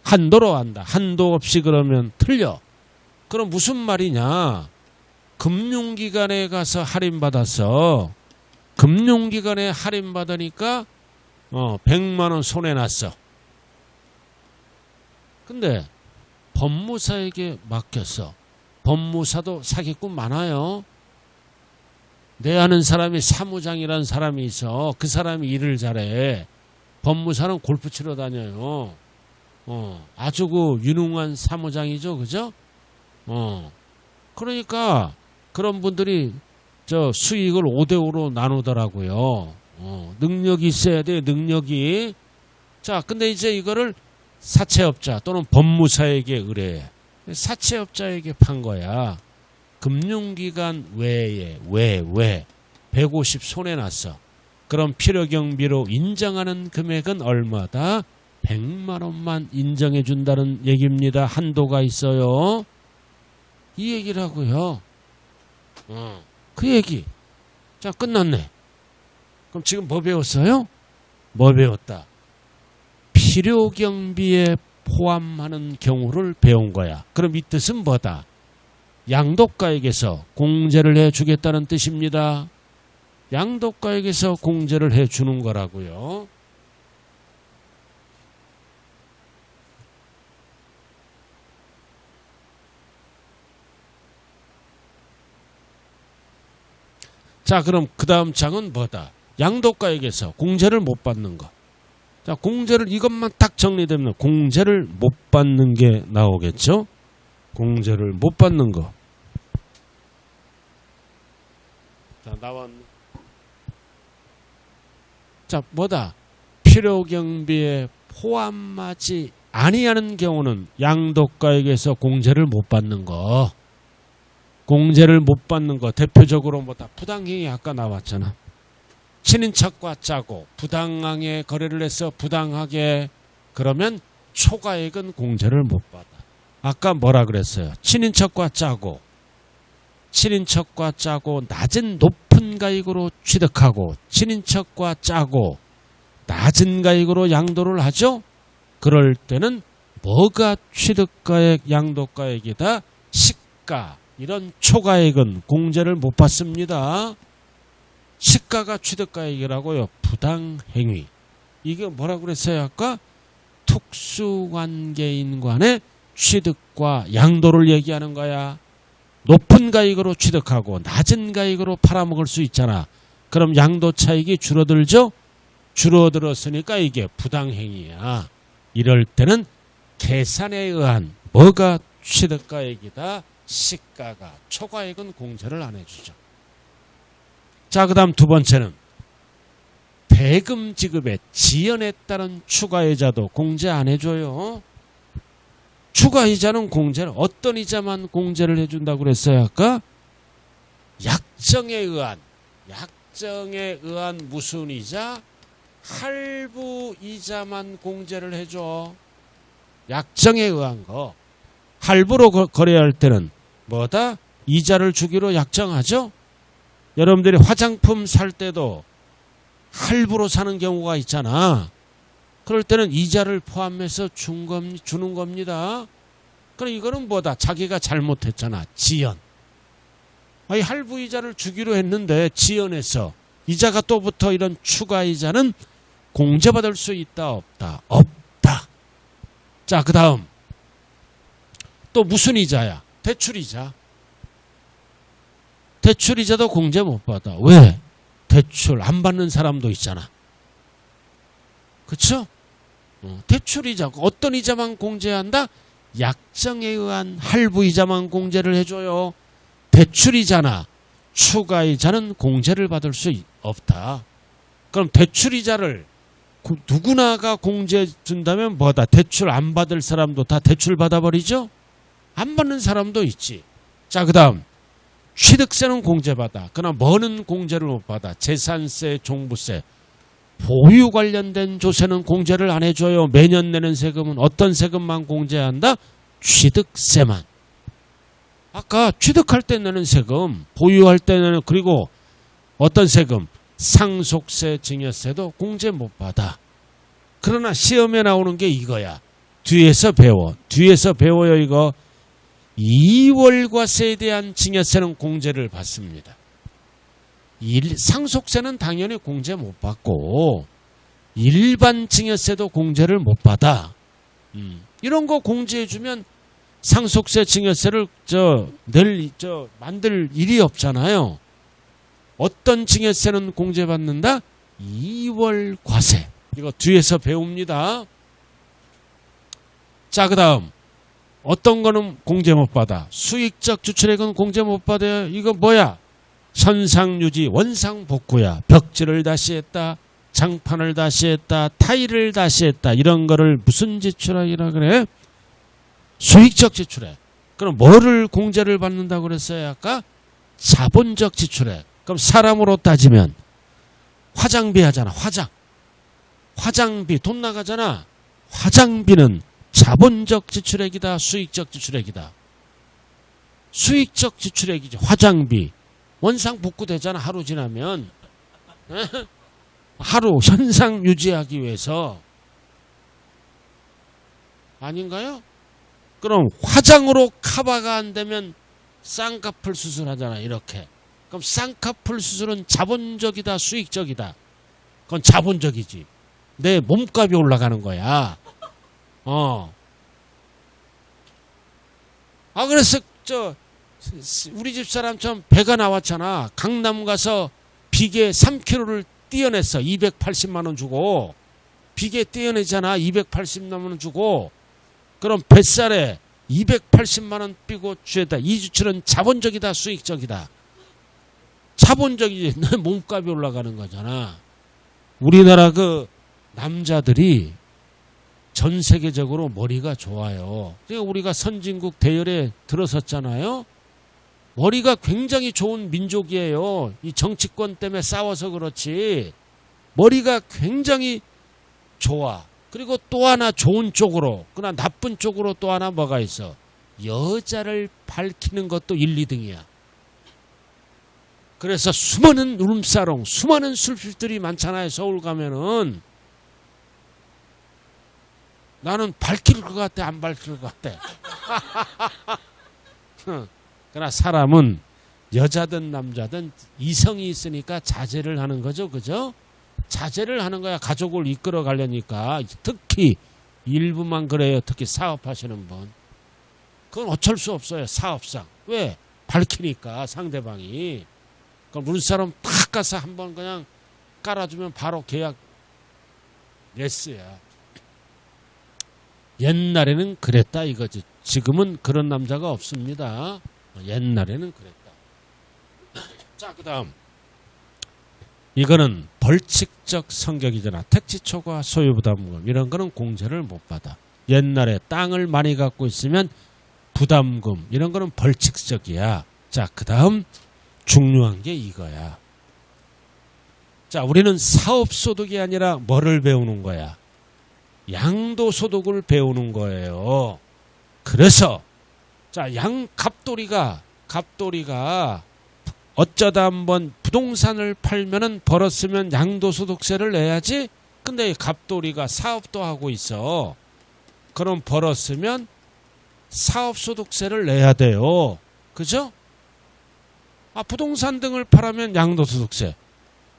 한도로 한다. 한도 없이 그러면 틀려. 그럼 무슨 말이냐? 금융기관에 가서 할인받았어. 금융기관에 할인받으니까 100만원 손해났어. 근데 법무사에게 맡겼어. 법무사도 사기꾼 많아요. 내 아는 사람이 사무장이라는 사람이 있어. 그 사람이 일을 잘해. 법무사는 골프 치러 다녀요. 아주 그 유능한 사무장이죠. 그죠? 그러니까 그런 분들이 저 수익을 5대5로 나누더라고요. 능력이 있어야 돼. 능력이. 자, 근데 이제 이거를 사채업자 또는 법무사에게 의뢰해. 사채업자에게 판 거야. 금융기관 외에 150 손해났어. 그럼 필요경비로 인정하는 금액은 얼마다? 100만원만 인정해준다는 얘기입니다. 한도가 있어요. 이 얘기라고요. 그 얘기. 자, 끝났네. 그럼 지금 뭐 배웠어요? 뭐 배웠다? 필요경비에 포함하는 경우를 배운 거야. 그럼 이 뜻은 뭐다? 양도가액에서 공제를 해주겠다는 뜻입니다. 양도가액에서 공제를 해주는 거라고요. 자, 그럼 그 다음 장은 뭐다? 양도가액에서 공제를 못 받는 거. 자, 공제를 이것만 딱 정리되면 공제를 못 받는 게 나오겠죠? 공제를 못 받는 거. 자, 나왔네. 자, 뭐다? 필요경비에 포함하지 아니하는 경우는 양도가액에서 공제를 못 받는 거. 공제를 못 받는 거 대표적으로 뭐다? 부당행위 아까 나왔잖아. 친인척과 짜고 부당하게 거래를 해서 부당하게 그러면 초과액은 공제를 못 받아. 아까 뭐라 그랬어요? 친인척과 짜고 낮은 높은 가액으로 취득하고 친인척과 짜고 낮은 가액으로 양도를 하죠. 그럴 때는 뭐가 취득가액 양도가액이다? 시가. 이런 초과액은 공제를 못 받습니다. 시가가 취득가액이라고요. 부당행위. 이게 뭐라고 그랬어요? 아까 특수관계인 간의 취득과 양도를 얘기하는 거야. 높은 가액으로 취득하고 낮은 가액으로 팔아먹을 수 있잖아. 그럼 양도 차익이 줄어들죠? 줄어들었으니까 이게 부당행위야. 이럴 때는 계산에 의한 뭐가 취득가액이다? 시가가. 초과액은 공제를 안 해주죠. 자, 그 다음 두 번째는 대금 지급에 지연에 따른 추가이자도 공제 안 해줘요. 추가이자는 공제를 어떤 이자만 공제를 해준다고 그랬어요? 아까 약정에 의한 약정에 의한 무순이자 할부이자만 공제를 해줘. 약정에 의한 거. 할부로 거래할 때는 뭐다? 이자를 주기로 약정하죠. 여러분들이 화장품 살 때도 할부로 사는 경우가 있잖아. 그럴 때는 이자를 포함해서 주는 겁니다. 그럼 이거는 뭐다? 자기가 잘못했잖아. 지연. 아니, 할부 이자를 주기로 했는데 지연해서 이자가 또 붙어. 이런 추가 이자는 공제받을 수 있다 없다? 없다. 자, 그 다음 또 무슨 이자야? 대출이자. 대출이자도 공제 못 받아. 왜? 대출 안 받는 사람도 있잖아. 그쵸? 대출이자. 어떤 이자만 공제한다? 약정에 의한 할부이자만 공제를 해줘요. 대출이자나 추가이자는 공제를 받을 수 없다. 그럼 대출이자를 누구나가 공제해 준다면 뭐다? 대출 안 받을 사람도 다 대출 받아버리죠? 안 받는 사람도 있지. 자, 그 다음 취득세는 공제받아. 그러나 뭐는 공제를 못 받아? 재산세, 종부세, 보유 관련된 조세는 공제를 안 해줘요. 매년 내는 세금은 어떤 세금만 공제한다? 취득세만. 아까 취득할 때 내는 세금, 보유할 때 내는, 그리고 어떤 세금? 상속세, 증여세도 공제 못 받아. 그러나 시험에 나오는 게 이거야. 뒤에서 배워. 뒤에서 배워요, 이거. 2월과세에 대한 증여세는 공제를 받습니다. 상속세는 당연히 공제 못 받고 일반 증여세도 공제를 못 받아. 이런 거 공제해주면 상속세, 증여세를 만들 일이 없잖아요. 어떤 증여세는 공제받는다? 2월 과세. 이거 뒤에서 배웁니다. 자, 그 다음 어떤 거는 공제 못 받아? 수익적 주출액은 공제 못 받아요. 이거 뭐야? 현상유지, 원상복구야. 벽지를 다시 했다, 장판을 다시 했다, 타일을 다시 했다. 이런 거를 무슨 지출액이라 그래? 수익적 지출액. 그럼 뭐를 공제를 받는다고 그랬어요? 아까 자본적 지출액. 그럼 사람으로 따지면 화장비 하잖아. 화장비 돈 나가잖아. 화장비는 자본적 지출액이다, 수익적 지출액이다? 수익적 지출액이지. 화장비 원상 복구되잖아. 하루 지나면. 하루 현상 유지하기 위해서. 아닌가요? 그럼 화장으로 커버가 안 되면 쌍꺼풀 수술하잖아. 이렇게. 그럼 쌍꺼풀 수술은 자본적이다, 수익적이다? 그건 자본적이지. 내 몸값이 올라가는 거야. 그래서 우리 집사람처럼 배가 나왔잖아. 강남 가서 비계 3kg를 떼어냈어. 280만 원 주고. 비계 떼어내잖아. 280만 원 주고. 그럼 뱃살에 280만 원 삐고 주에다. 이 지출은 자본적이다, 수익적이다? 자본적이지. 내 몸값이 올라가는 거잖아. 우리나라 그 남자들이 전 세계적으로 머리가 좋아요. 그러니까 우리가 선진국 대열에 들어섰잖아요. 머리가 굉장히 좋은 민족이에요. 이 정치권 때문에 싸워서 그렇지. 머리가 굉장히 좋아. 그리고 또 하나 좋은 쪽으로, 그러나 나쁜 쪽으로 또 하나 뭐가 있어? 여자를 밝히는 것도 1, 2등이야. 그래서 수많은 룸사롱, 수많은 술집들이 많잖아요. 서울 가면은. 나는 밝힐 것 같아, 안 밝힐 것 같아? 그러나 사람은 여자든 남자든 이성이 있으니까 자제를 하는 거죠. 그죠? 자제를 하는 거야. 가족을 이끌어 가려니까. 특히 일부만 그래요. 특히 사업하시는 분. 그건 어쩔 수 없어요. 사업상. 왜? 밝히니까 상대방이. 그럼 우리 사람 탁 가서 한번 그냥 깔아주면 바로 계약 레스야. 옛날에는 그랬다 이거지. 지금은 그런 남자가 없습니다. 옛날에는 그랬다. 자, 그 다음 이거는 벌칙적 성격이잖아. 택지 초과 소유부담금 이런 거는 공제를 못 받아. 옛날에 땅을 많이 갖고 있으면 부담금 이런 거는 벌칙적이야. 자, 그 다음 중요한 게 이거야. 자, 우리는 사업소득이 아니라 뭐를 배우는 거야? 양도소득을 배우는 거예요. 그래서 자, 갑돌이가 어쩌다 한번 부동산을 팔면은 벌었으면 양도소득세를 내야지. 근데 갑돌이가 사업도 하고 있어. 그럼 벌었으면 사업소득세를 내야 돼요. 그죠? 부동산 등을 팔면 양도소득세.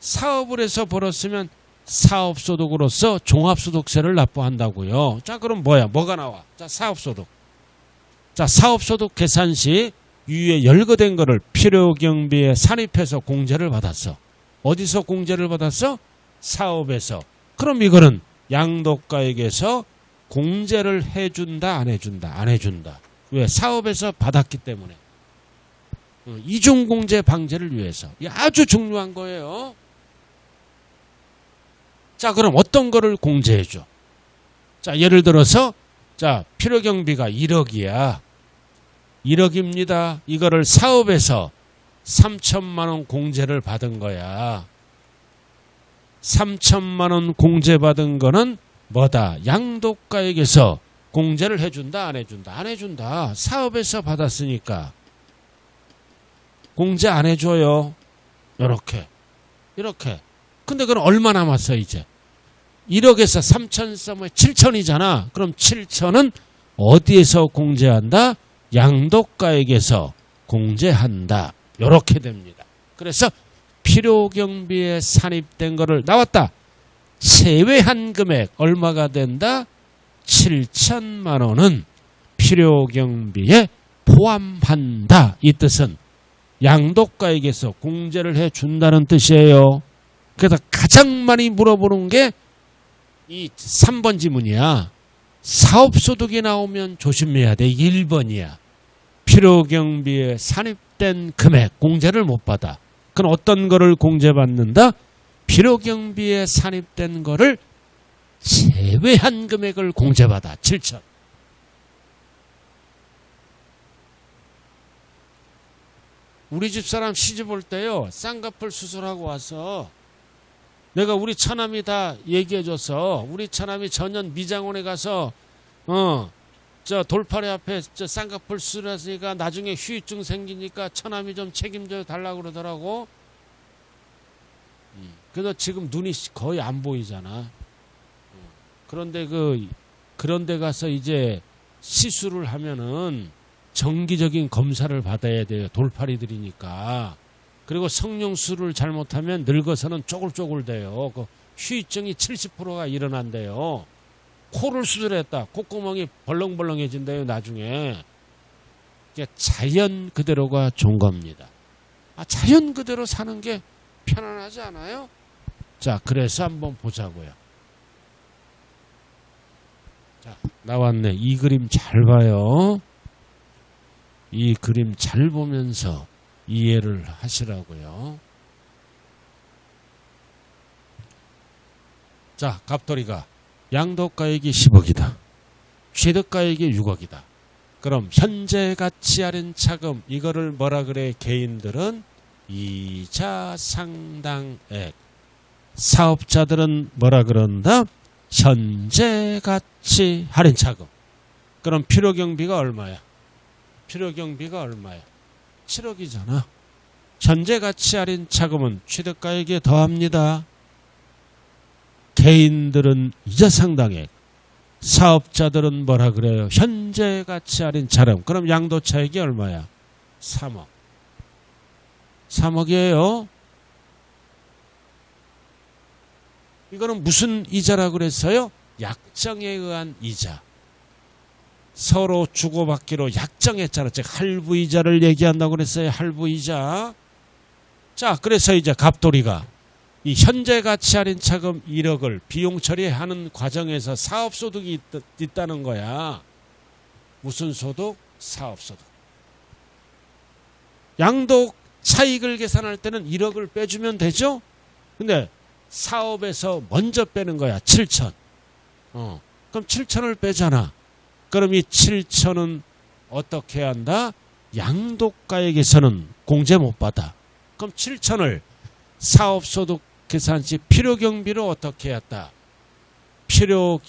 사업을 해서 벌었으면 사업소득으로서 종합소득세를 납부한다고요. 자, 그럼 뭐가 나와? 자, 사업소득. 자, 사업소득 계산 시 위에 열거된 거를 필요경비에 산입해서 공제를 받았어. 어디서 공제를 받았어? 사업에서. 그럼 이거는 양도가액에서 공제를 해준다, 안 해준다? 안 해준다. 왜? 사업에서 받았기 때문에. 이중공제 방지를 위해서. 이게 아주 중요한 거예요. 자, 그럼 어떤 거를 공제해줘? 자, 예를 들어서 자, 필요경비가 1억이야. 1억입니다. 이거를 사업에서 3천만 원 공제를 받은 거야. 3천만 원 공제받은 거는 뭐다? 양도가액에서 공제를 해준다, 안 해준다? 안 해준다. 사업에서 받았으니까 공제 안 해줘요. 이렇게. 근데 그럼 얼마 남았어 이제? 1억에서 3천 써면 7천이잖아. 그럼 7천은 어디에서 공제한다? 양도가액에서 공제한다. 이렇게 됩니다. 그래서 필요경비에 산입된 거를 나왔다. 제외한 금액 얼마가 된다? 7천만 원은 필요경비에 포함한다. 이 뜻은 양도가액에서 공제를 해준다는 뜻이에요. 그래서 가장 많이 물어보는 게 이 3번 지문이야. 사업소득이 나오면 조심해야 돼. 1번이야. 필요경비에 산입된 금액 공제를 못 받아. 그럼 어떤 거를 공제받는다? 필요경비에 산입된 거를 제외한 금액을 공제받아. 7천. 우리 집사람 시집 올 때요. 쌍꺼풀 수술하고 와서 내가 우리 처남이 다 얘기해줘서 우리 처남이 전년 미장원에 가서 저 돌팔이 앞에 저 쌍꺼풀 수술했으니까 나중에 후유증 생기니까 처남이 좀 책임져 달라고 그러더라고. 그래서 지금 눈이 거의 안 보이잖아. 그런데 그런 데 가서 이제 시술을 하면은 정기적인 검사를 받아야 돼요. 돌팔이들이니까. 그리고 성형수술을 잘못하면 늙어서는 쪼글쪼글 돼요. 그 후유증이 70%가 일어난대요. 코를 수술했다. 콧구멍이 벌렁벌렁해진대요. 나중에. 자연 그대로가 좋은 겁니다. 자연 그대로 사는 게 편안하지 않아요? 자, 그래서 한번 보자고요. 자, 나왔네. 이 그림 잘 봐요. 이 그림 잘 보면서 이해를 하시라고요. 자, 갑돌이가 양도가액이 10억이다. 취득가액이 6억이다. 그럼 현재 가치 할인 차금 이거를 뭐라 그래? 개인들은 이자 상당액. 사업자들은 뭐라 그런다? 현재 가치 할인 차금. 그럼 필요경비가 얼마야? 필요경비가 얼마야? 7억이잖아. 현재 가치 할인 차금은 취득가액에 더합니다. 개인들은 이자 상당액, 사업자들은 뭐라 그래요? 현재 가치 할인 차금. 그럼 양도차익이 얼마야? 3억. 3억이에요. 이거는 무슨 이자라고 그랬어요? 약정에 의한 이자. 서로 주고받기로 약정했잖아. 즉 할부이자를 얘기한다고 그랬어요. 할부이자. 자, 그래서 이제 갑돌이가 이 현재 가치 할인 차금 1억을 비용 처리하는 과정에서 사업소득이 있다는 거야. 무슨 소득? 사업소득. 양도 차익을 계산할 때는 1억을 빼주면 되죠? 근데 사업에서 먼저 빼는 거야. 7천. 그럼 7천을 빼잖아. 그럼 이 7천은 어떻게 한다? 양도가액에서는 공제 못 받아. 그럼 7천을 사업소득 계산 시 필요경비를 어떻게 했다?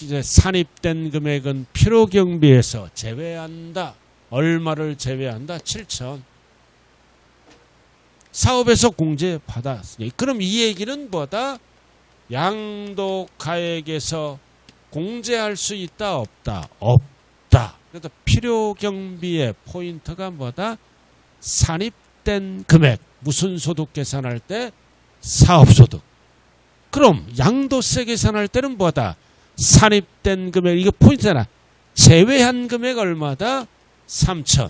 이제 산입된 금액은 필요경비에서 제외한다. 얼마를 제외한다? 7천. 사업에서 공제받았으니. 그럼 이 얘기는 뭐다? 양도가액에서 공제할 수 있다? 없다? 없다. 그래서 필요경비의 포인트가 뭐다? 산입된 금액. 무슨 소득 계산할 때? 사업소득. 그럼 양도세 계산할 때는 뭐다? 산입된 금액. 이거 포인트잖아. 제외한 금액 얼마다? 3천.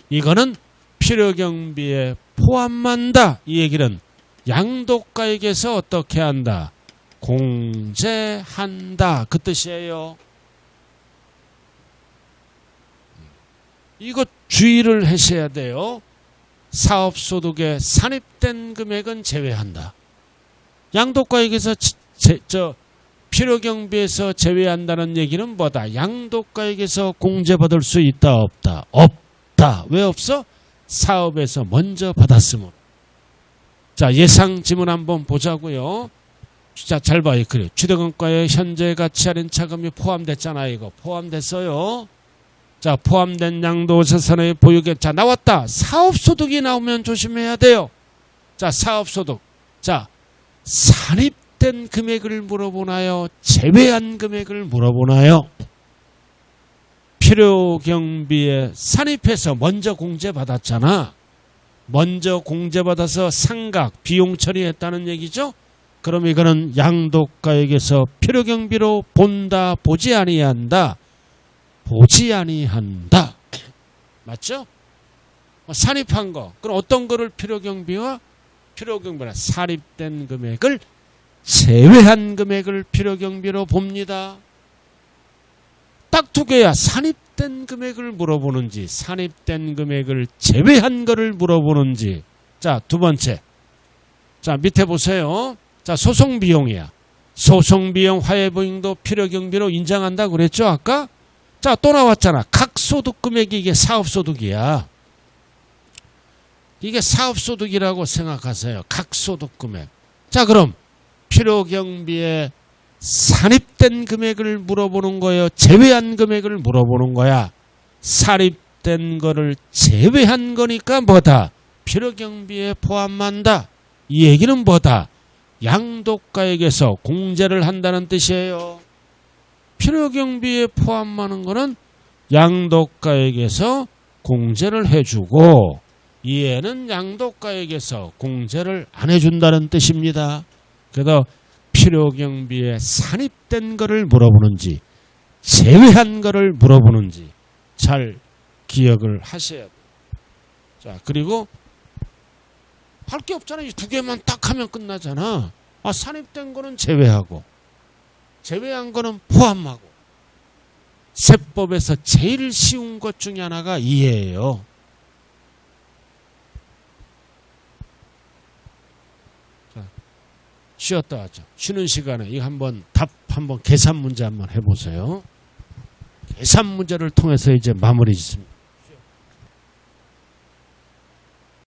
이거는 필요경비에 포함한다. 이 얘기는 양도가액에서 어떻게 한다? 공제한다. 그 뜻이에요. 이거 주의를 하셔야 돼요. 사업소득에 산입된 금액은 제외한다. 양도가액에서 필요경비에서 제외한다는 얘기는 뭐다? 양도가액에서 공제받을 수 있다? 없다? 없다. 왜 없어? 사업에서 먼저 받았으므로. 자, 예상 지문 한번 보자고요. 자, 잘 봐요. 그래. 주택은가에 현재 가치 할인 차감이 포함됐잖아요. 이거 포함됐어요. 자, 포함된 양도세산의 보유액. 자, 나왔다. 사업소득이 나오면 조심해야 돼요. 자, 사업소득. 자, 산입된 금액을 물어보나요? 제외한 금액을 물어보나요? 필요경비에 산입해서 먼저 공제받았잖아. 먼저 공제받아서 상각, 비용 처리했다는 얘기죠? 그럼 이거는 양도가액에서 필요경비로 본다, 보지 아니한다? 보지 아니한다. 맞죠? 산입한 거. 그럼 어떤 거를 필요경비와 산입된 금액을 제외한 금액을 필요경비로 봅니다. 딱 두 개야. 산입된 금액을 물어보는지 산입된 금액을 제외한 거를 물어보는지. 자, 두 번째. 자, 밑에 보세요. 자, 소송비용이야. 소송비용 화해보잉도 필요경비로 인정한다 그랬죠 아까? 자, 또 나왔잖아. 각 소득 금액이 이게 사업소득이야. 이게 사업소득이라고 생각하세요. 각 소득 금액. 자, 그럼 필요경비에 산입된 금액을 물어보는 거예요? 제외한 금액을 물어보는 거야? 산입된 거를 제외한 거니까 뭐다? 필요경비에 포함한다. 이 얘기는 뭐다? 양도가액에서 공제를 한다는 뜻이에요. 필요경비에 포함하는 거는 양도가액에서 공제를 해주고 이해는 양도가액에서 공제를 안 해준다는 뜻입니다. 그래서 필요경비에 산입된 거를 물어보는지 제외한 거를 물어보는지 잘 기억을 하셔야 돼요. 자, 그리고 할 게 없잖아. 이 두 개만 딱 하면 끝나잖아. 아, 산입된 거는 제외하고 제외한 거는 포함하고. 세법에서 제일 쉬운 것 중에 하나가 이해예요. 자, 쉬었다 하죠. 쉬는 시간에 이거 한번 계산 문제 한번 해보세요. 계산 문제를 통해서 이제 마무리 짓습니다.